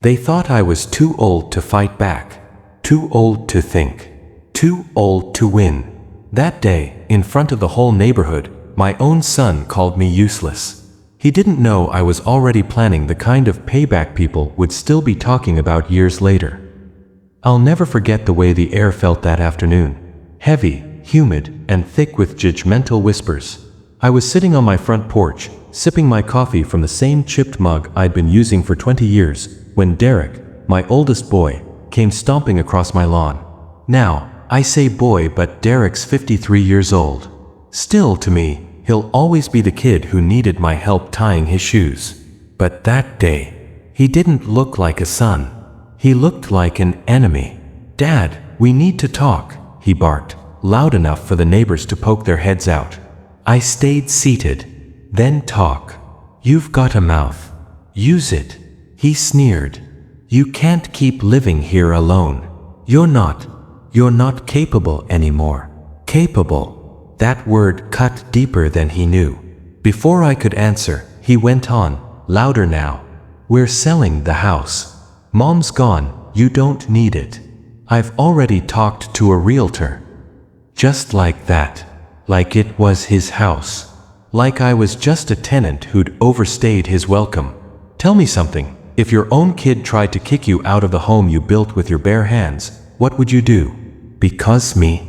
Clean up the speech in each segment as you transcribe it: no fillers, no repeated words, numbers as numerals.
They thought I was too old to fight back, too old to think, too old to win. That day, in front of the whole neighborhood, my own son called me useless. He didn't know I was already planning the kind of payback people would still be talking about years later. I'll never forget the way the air felt that afternoon. Heavy, humid, and thick with judgmental whispers. I was sitting on my front porch, sipping my coffee from the same chipped mug I'd been using for 20 years, when Derek, my oldest boy, came stomping across my lawn. Now, I say boy, but Derek's 53 years old. Still, to me, he'll always be the kid who needed my help tying his shoes. But that day, he didn't look like a son. He looked like an enemy. "Dad, we need to talk," he barked, loud enough for the neighbors to poke their heads out. I stayed seated. "Then talk. You've got a mouth. Use it," he sneered. "You can't keep living here alone. You're not capable anymore." Capable. That word cut deeper than he knew. Before I could answer, he went on, louder now. "We're selling the house. Mom's gone, you don't need it. I've already talked to a realtor." Just like that. Like it was his house. Like I was just a tenant who'd overstayed his welcome. Tell me something. If your own kid tried to kick you out of the home you built with your bare hands, what would you do? Because me,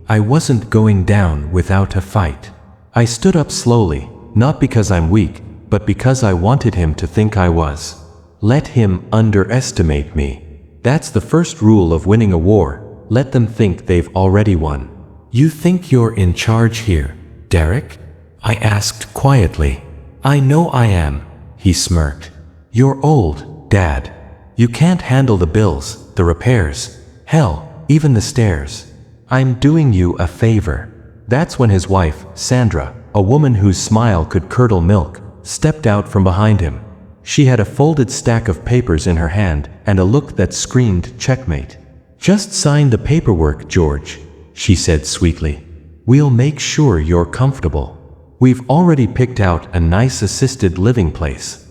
I wasn't going down without a fight. I stood up slowly, not because I'm weak, but because I wanted him to think I was. Let him underestimate me. That's the first rule of winning a war. Let them think they've already won. "You think you're in charge here, Derek?" I asked quietly. "I know I am," he smirked. "You're old, Dad. You can't handle the bills, the repairs, hell, even the stairs. I'm doing you a favor." That's when his wife, Sandra, a woman whose smile could curdle milk, stepped out from behind him. She had a folded stack of papers in her hand and a look that screamed checkmate. "Just sign the paperwork, George," she said sweetly. "We'll make sure you're comfortable. We've already picked out a nice assisted living place."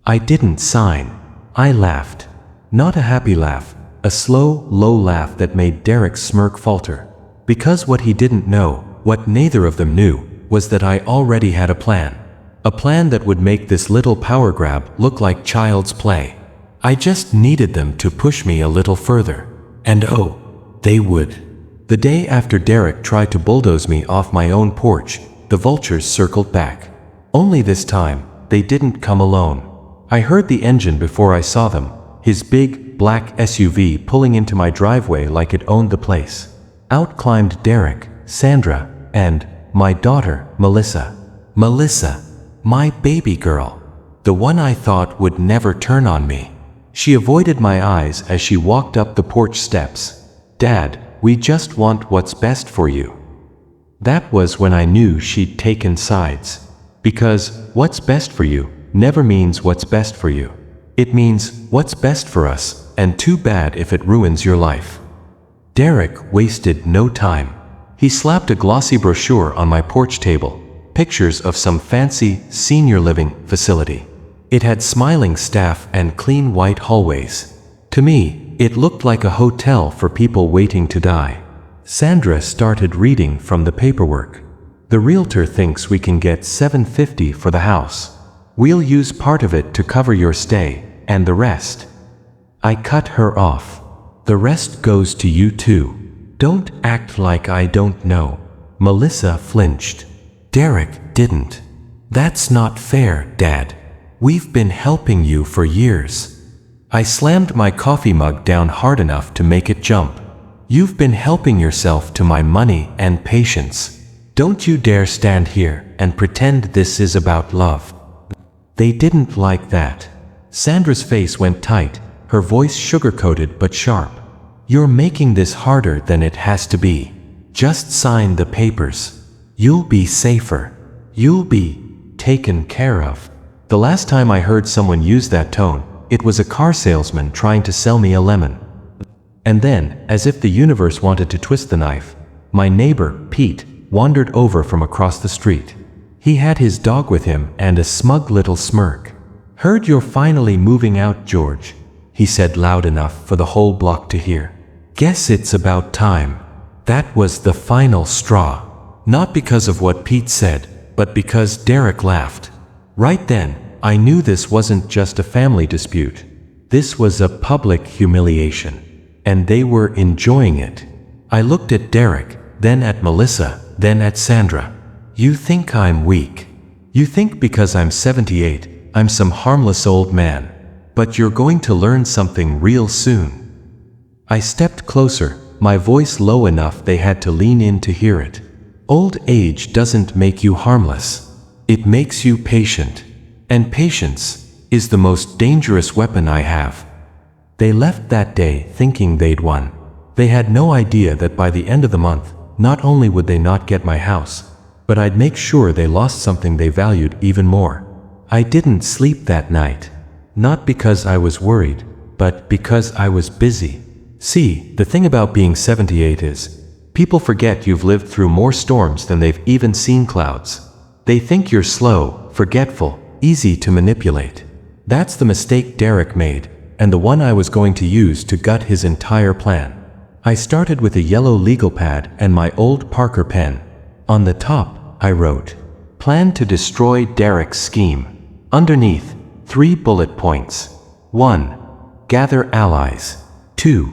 I didn't sign. I laughed. Not a happy laugh, a slow, low laugh that made Derek's smirk falter. Because what he didn't know, what neither of them knew, was that I already had a plan. A plan that would make this little power grab look like child's play. I just needed them to push me a little further. And oh, they would. The day after Derek tried to bulldoze me off my own porch, the vultures circled back. Only this time, they didn't come alone. I heard the engine before I saw them, his big, black SUV pulling into my driveway like it owned the place. Out climbed Derek, Sandra, and my daughter, Melissa. Melissa, my baby girl. The one I thought would never turn on me. She avoided my eyes as she walked up the porch steps. "Dad, we just want what's best for you." That was when I knew she'd taken sides. Because what's best for you never means what's best for you. It means what's best for us, and too bad if it ruins your life. Derek wasted no time. He slapped a glossy brochure on my porch table, pictures of some fancy senior living facility. It had smiling staff and clean white hallways. To me, it looked like a hotel for people waiting to die. Sandra started reading from the paperwork. "The realtor thinks we can get $750 for the house. We'll use part of it to cover your stay, and the rest." I cut her off. "The rest goes to you too. Don't act like I don't know." Melissa flinched. Derek didn't. "That's not fair, Dad. We've been helping you for years." I slammed my coffee mug down hard enough to make it jump. "You've been helping yourself to my money and patience. Don't you dare stand here and pretend this is about love." They didn't like that. Sandra's face went tight, her voice sugar-coated but sharp. "You're making this harder than it has to be. Just sign the papers. You'll be safer. You'll be taken care of." The last time I heard someone use that tone, it was a car salesman trying to sell me a lemon. And then, as if the universe wanted to twist the knife, my neighbor, Pete, wandered over from across the street. He had his dog with him and a smug little smirk. "Heard you're finally moving out, George," he said loud enough for the whole block to hear. Guess it's about time. That was the final straw. Not because of what Pete said, but because Derek laughed. Right then, I knew this wasn't just a family dispute. This was a public humiliation. And they were enjoying it. I looked at Derek, then at Melissa, then at Sandra. You think I'm weak. You think because I'm 78, I'm some harmless old man. But you're going to learn something real soon. I stepped closer, my voice low enough they had to lean in to hear it. Old age doesn't make you harmless. It makes you patient. And patience is the most dangerous weapon I have. They left that day thinking they'd won. They had no idea that by the end of the month, not only would they not get my house, but I'd make sure they lost something they valued even more. I didn't sleep that night. Not because I was worried, but because I was busy. See, the thing about being 78 is, people forget you've lived through more storms than they've even seen clouds. They think you're slow, forgetful, easy to manipulate. That's the mistake Derek made, and the one I was going to use to gut his entire plan. I started with a yellow legal pad and my old Parker pen. On the top, I wrote, "Plan to destroy Derek's scheme." Underneath, 3 bullet points. 1. Gather allies. 2.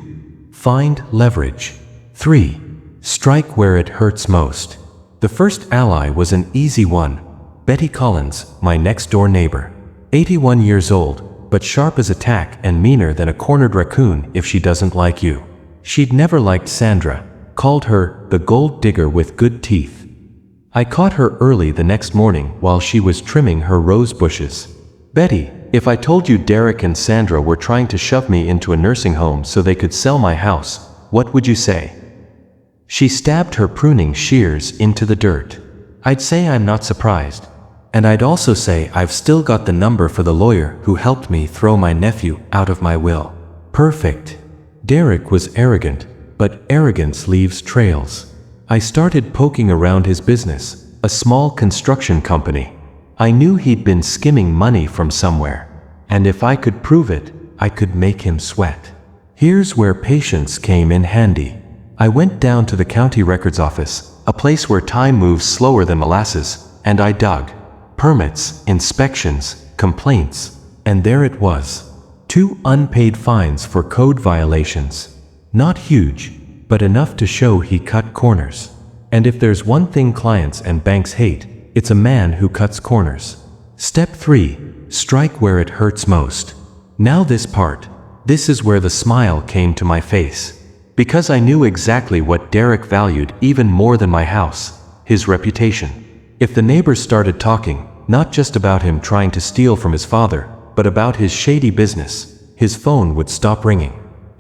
Find leverage. 3. Strike where it hurts most. The first ally was an easy one. Betty Collins, my next-door neighbor. 81 years old, but sharp as a tack and meaner than a cornered raccoon if she doesn't like you. She'd never liked Sandra, called her the gold digger with good teeth. I caught her early the next morning while she was trimming her rose bushes. "Betty, if I told you Derek and Sandra were trying to shove me into a nursing home so they could sell my house, what would you say?" She stabbed her pruning shears into the dirt. I'd say I'm not surprised. And I'd also say I've still got the number for the lawyer who helped me throw my nephew out of my will. Perfect. Derek was arrogant, but arrogance leaves trails. I started poking around his business, a small construction company. I knew he'd been skimming money from somewhere, and if I could prove it, I could make him sweat. Here's where patience came in handy. I went down to the county records office, a place where time moves slower than molasses, and I dug. Permits, inspections, complaints, and there it was. 2 unpaid fines for code violations. Not huge, but enough to show he cut corners. And if there's one thing clients and banks hate, it's a man who cuts corners. Step 3. Strike where it hurts most. Now this part. This is where the smile came to my face. Because I knew exactly what Derek valued even more than my house, his reputation. If the neighbors started talking, not just about him trying to steal from his father, but about his shady business, his phone would stop ringing.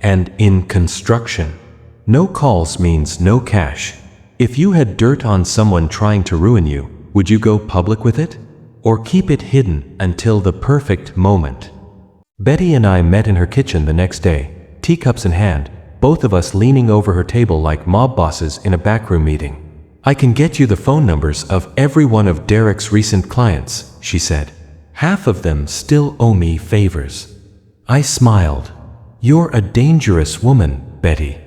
And in construction, no calls means no cash. If you had dirt on someone trying to ruin you, would you go public with it? Or keep it hidden until the perfect moment? Betty and I met in her kitchen the next day, teacups in hand, both of us leaning over her table like mob bosses in a backroom meeting. "I can get you the phone numbers of every one of Derek's recent clients," she said. "Half of them still owe me favors." I smiled. "You're a dangerous woman, Betty."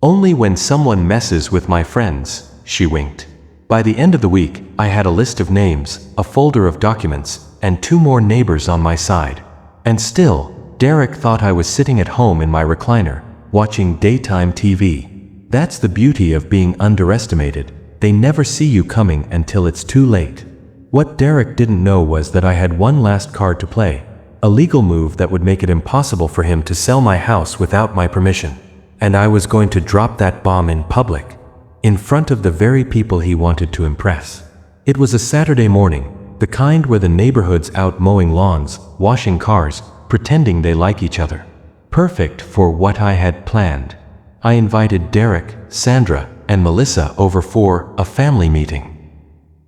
"Only when someone messes with my friends," she winked. By the end of the week, I had a list of names, a folder of documents, and 2 more neighbors on my side. And still, Derek thought I was sitting at home in my recliner, watching daytime TV. That's the beauty of being underestimated. They never see you coming until it's too late. What Derek didn't know was that I had one last card to play, a legal move that would make it impossible for him to sell my house without my permission. And I was going to drop that bomb in public, in front of the very people he wanted to impress. It was a Saturday morning, the kind where the neighborhood's out mowing lawns, washing cars, pretending they like each other. Perfect for what I had planned. I invited Derek, Sandra, and Melissa over for a family meeting.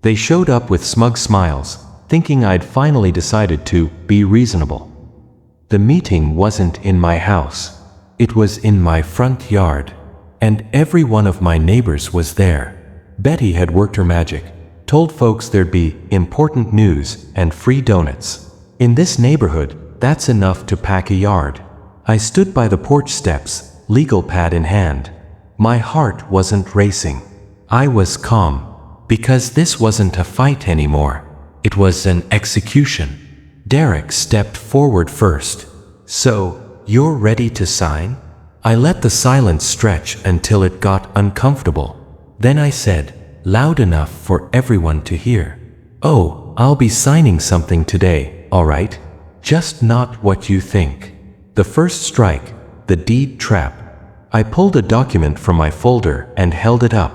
They showed up with smug smiles, thinking I'd finally decided to be reasonable. The meeting wasn't in my house. It was in my front yard. And every one of my neighbors was there. Betty had worked her magic, told folks there'd be important news and free donuts. In this neighborhood, that's enough to pack a yard. I stood by the porch steps, legal pad in hand. My heart wasn't racing. I was calm, because this wasn't a fight anymore. It was an execution. Derek stepped forward first. "So, you're ready to sign?" I let the silence stretch until it got uncomfortable. Then I said, loud enough for everyone to hear, "Oh, I'll be signing something today, all right? Just not what you think." The first strike, the deed trap. I pulled a document from my folder and held it up.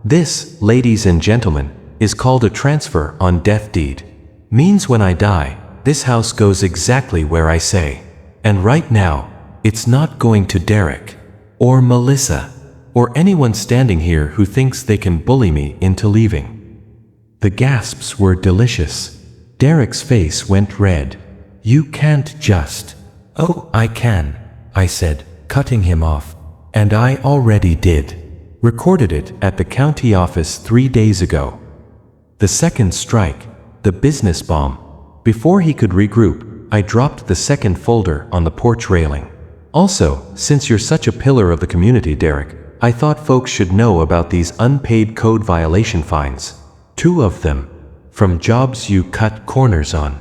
"This, ladies and gentlemen, is called a transfer on death deed. Means when I die, this house goes exactly where I say. And right now, it's not going to Derek, or Melissa, or anyone standing here who thinks they can bully me into leaving." The gasps were delicious. Derek's face went red. "You can't just—" "Oh, I can," I said, cutting him off. "And I already did. Recorded it at the county office 3 days ago." The second strike, the business bomb. Before he could regroup, I dropped the second folder on the porch railing. "Also, since you're such a pillar of the community, Derek, I thought folks should know about these unpaid code violation fines. 2 of them. From jobs you cut corners on.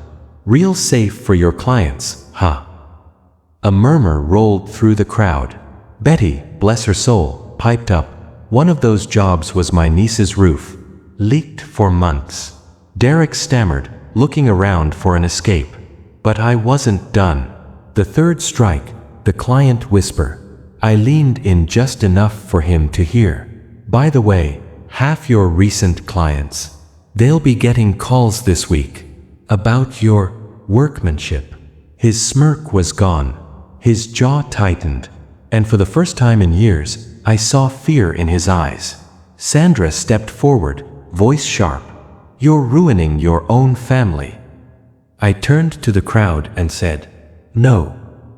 Real safe for your clients, huh?" A murmur rolled through the crowd. Betty, bless her soul, piped up, "One of those jobs was my niece's roof. Leaked for months." Derek stammered, looking around for an escape. But I wasn't done. The third strike, the client whisper. I leaned in just enough for him to hear. "By the way, half your recent clients. They'll be getting calls this week about your workmanship." His smirk was gone. His jaw tightened. And for the first time in years, I saw fear in his eyes. Sandra stepped forward, voice sharp. "You're ruining your own family." I turned to the crowd and said, "No.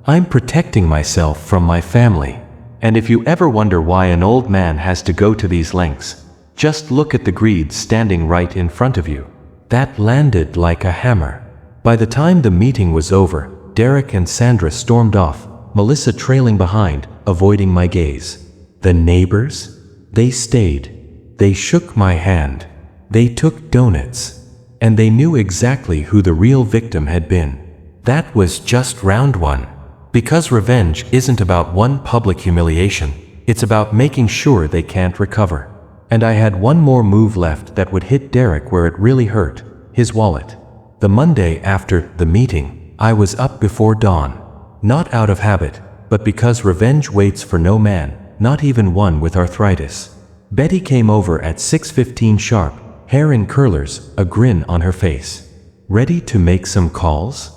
I'm protecting myself from my family. And if you ever wonder why an old man has to go to these lengths, just look at the greed standing right in front of you." That landed like a hammer. By the time the meeting was over, Derek and Sandra stormed off, Melissa trailing behind, avoiding my gaze. The neighbors? They stayed. They shook my hand. They took donuts. And they knew exactly who the real victim had been. That was just round 1. Because revenge isn't about one public humiliation, it's about making sure they can't recover. And I had one more move left that would hit Derek where it really hurt, his wallet. The Monday after the meeting, I was up before dawn. Not out of habit, but because revenge waits for no man, not even one with arthritis. Betty came over at 6:15 sharp, hair in curlers, a grin on her face. "Ready to make some calls?"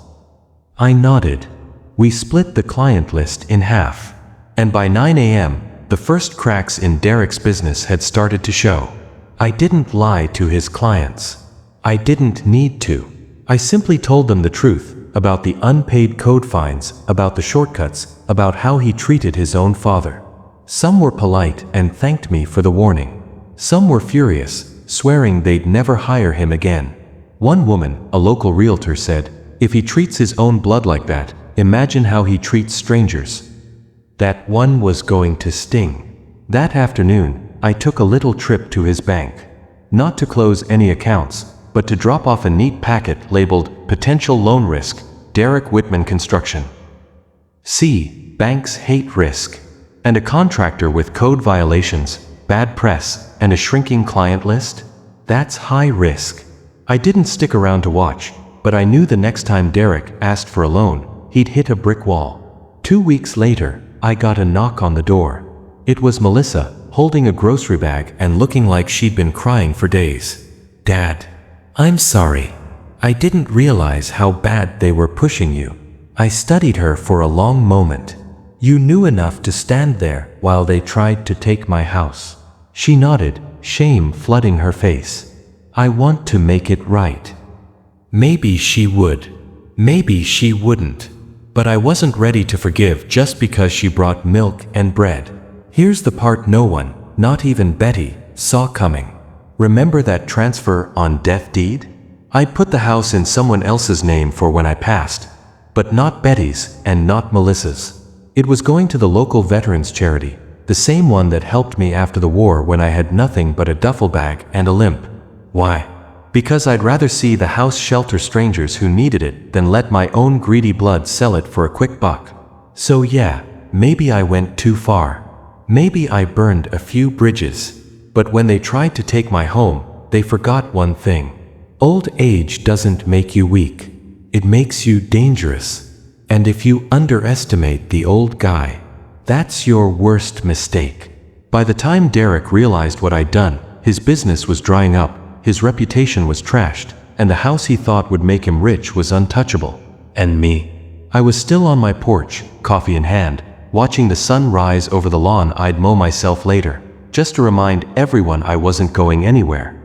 I nodded. We split the client list in half. And by 9 a.m., the first cracks in Derek's business had started to show. I didn't lie to his clients. I didn't need to. I simply told them the truth about the unpaid code fines, about the shortcuts, about how he treated his own father. Some were polite and thanked me for the warning. Some were furious, swearing they'd never hire him again. One woman, a local realtor, said, "If he treats his own blood like that, imagine how he treats strangers." That one was going to sting. That afternoon, I took a little trip to his bank. Not to close any accounts, but to drop off a neat packet labeled "Potential Loan Risk, Derek Whitman Construction." See, banks hate risk. And a contractor with code violations, bad press, and a shrinking client list? That's high risk. I didn't stick around to watch, but I knew the next time Derek asked for a loan, he'd hit a brick wall. 2 weeks later, I got a knock on the door. It was Melissa, holding a grocery bag and looking like she'd been crying for days. "Dad, I'm sorry. I didn't realize how bad they were pushing you." I studied her for a long moment. "You knew enough to stand there while they tried to take my house." She nodded, shame flooding her face. "I want to make it right." Maybe she would. Maybe she wouldn't. But I wasn't ready to forgive just because she brought milk and bread. Here's the part no one, not even Betty, saw coming. Remember that transfer on death deed? I'd put the house in someone else's name for when I passed, but not Betty's and not Melissa's. It was going to the local veterans charity, the same one that helped me after the war when I had nothing but a duffel bag and a limp. Why? Because I'd rather see the house shelter strangers who needed it than let my own greedy blood sell it for a quick buck. So yeah, maybe I went too far. Maybe I burned a few bridges. But when they tried to take my home, they forgot one thing. Old age doesn't make you weak. It makes you dangerous. And if you underestimate the old guy, that's your worst mistake. By the time Derek realized what I'd done, his business was drying up, his reputation was trashed, and the house he thought would make him rich was untouchable. And me? I was still on my porch, coffee in hand, watching the sun rise over the lawn. I'd mow myself later, just to remind everyone I wasn't going anywhere.